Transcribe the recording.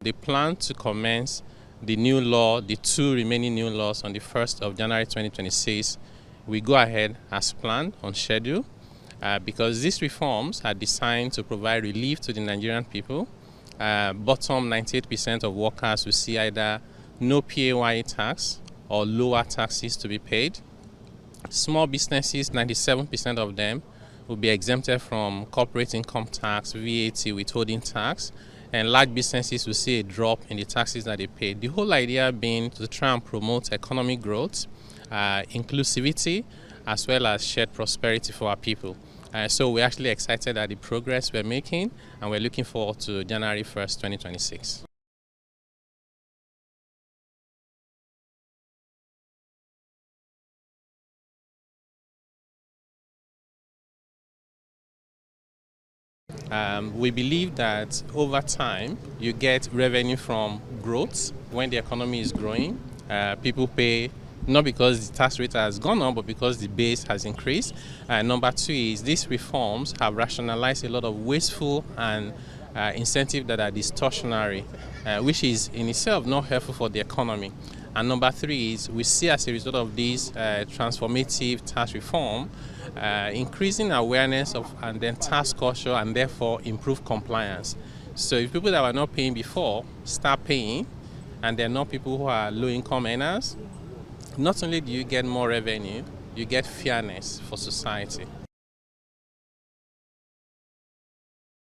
they plan to commence the new law, the two remaining new laws on the 1st of January 2026. We go ahead as planned on schedule because these reforms are designed to provide relief to the Nigerian people. Bottom 98% of workers will see either no PAYE tax or lower taxes to be paid. Small businesses, 97% of them will be exempted from corporate income tax, VAT, withholding tax, and large businesses will see a drop in the taxes that they pay. The whole idea being to try and promote economic growth, inclusivity, as well as shared prosperity for our people. So we're actually excited at the progress we're making, and we're looking forward to January 1st, 2026. We believe that over time you get revenue from growth. When the economy is growing, people pay not because the tax rate has gone up, but because the base has increased. Number two is these reforms have rationalized a lot of wasteful and incentives that are distortionary, which is in itself not helpful for the economy. And number three is we see as a result of this transformative tax reform, increasing awareness of and then tax culture and therefore improve compliance. So if people that were not paying before start paying, and they're not people who are low-income earners, not only do you get more revenue, you get fairness for society.